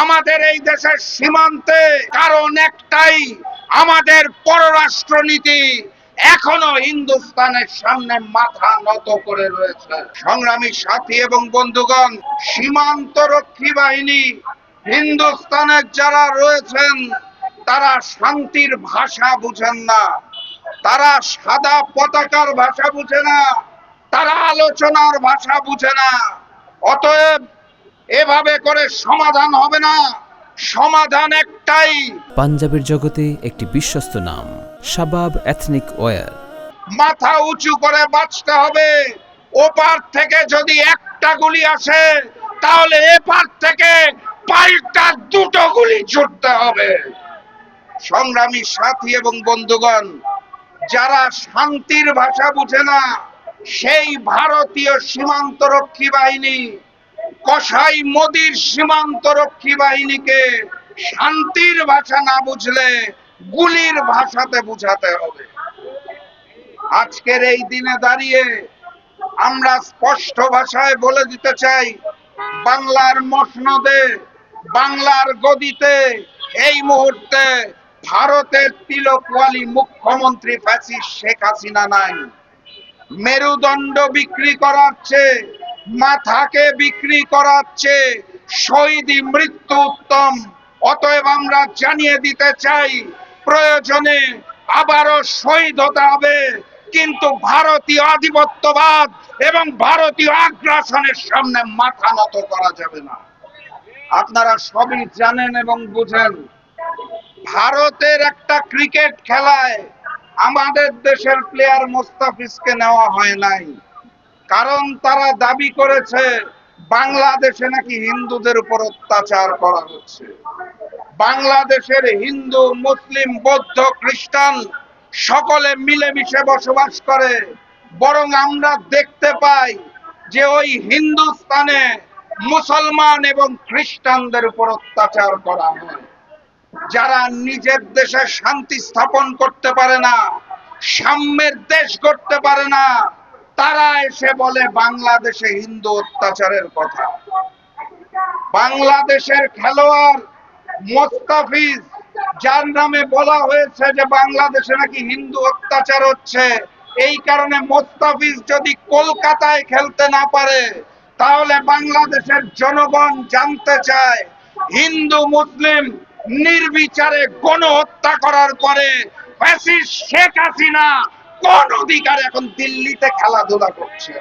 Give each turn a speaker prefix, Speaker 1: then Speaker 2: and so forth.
Speaker 1: আমাদের এই দেশের সীমান্তে, কারণ একটাই, আমাদের পররাষ্ট্রনীতি এখনো হিন্দুস্তানের সামনে মাথা নত করে রয়েছে। সংগ্রামী সাথী এবং বন্ধুগণ, সীমান্ত রক্ষী বাহিনী হিন্দুস্তানের যারা রয়েছেন তারা শান্তির ভাষা বুঝেন না, তারা সাদা পতাকার ভাষা বুঝে না, তারা আলোচনার ভাষা বুঝে না। অতএব এভাবে করে সমাধান হবে না, সমাধান একটাই।
Speaker 2: পাঞ্জাবের জগতে একটি বিশ্বস্ত নাম শাবাব এথনিক ওয়্যার।
Speaker 1: মাথা উঁচু করে বাঁচতে হবে। ওপার থেকে যদি একটা গুলি আসে তাহলে এপার থেকে পাল্টা দুটো গুলি ছুটতে হবে। সংগ্রামী সাথী এবং বন্ধুগণ, যারা শান্তির ভাষা বুঝে না সেই ভারতীয় সীমান্ত রক্ষী বাহিনী, কসাই মোদির সীমান্ত রক্ষী বাহিনীকে শান্তির ভাষা না বুঝলে গুলির ভাষাতে বুঝাতে হবে। আজকের এই দিনে দাঁড়িয়ে আমরা স্পষ্ট ভাষায় বলে দিতে চাই, বাংলার মসনদে, বাংলার গদিতে এই মুহূর্তে ভারতের তিলকওয়ালি মুখ্যমন্ত্রী ফ্যাসিস্ট শেখ হাসিনা নাই। মেরুদণ্ড বিক্রি করাচ্ছে, মাথাকে বিক্রি করাচ্ছে, শহীদ মৃত্যু উত্তম। অতএব আমরা জানিয়ে দিতে চাই, প্রয়োজনে আবারও শহীদ হতে হবে, কিন্তু ভারতীয় আধিপত্যবাদ এবং ভারতীয় আগ্রাসনের সামনে মাথা নত করা যাবে না। আপনারা সবই জানেন এবং বুঝেন, ভারতের একটা ক্রিকেট খেলায় আমাদের দেশের প্লেয়ার মোস্তাফিজকে নেওয়া হয় নাই, কারণ তারা দাবি করেছে বাংলাদেশে নাকি হিন্দুদের উপর অত্যাচার করা হচ্ছে। বাংলাদেশের হিন্দু, মুসলিম, বৌদ্ধ, খ্রিস্টান সকলে মিলেমিশে বসবাস করে, বরং আমরা দেখতে পাই যে ওই হিন্দুস্তানে মুসলমান এবং খ্রিস্টানদের উপর অত্যাচার করা হয়। যারা নিজের দেশে শান্তি স্থাপন করতে পারে না, সাম্যের দেশ করতে পারে না, তারা এসে বলে বাংলাদেশে হিন্দু অত্যাচারের কথা। বাংলাদেশের খেলোয়াড় মোস্তাফিজ, যার নামে বলা হয়েছে যে বাংলাদেশে নাকি হিন্দু অত্যাচার হচ্ছে, এই কারণে মোস্তাফিজ যদি কলকাতায় খেলতে না পারে, তাহলে বাংলাদেশের জনগণ জানতে চায় হিন্দু মুসলিম নির্বিচারে গণহত্যা করার পরে ফ্যাসিস্ট শেখ হাসিনা কোন অধিকার এখন দিল্লিতে খেলাধুলা করছে।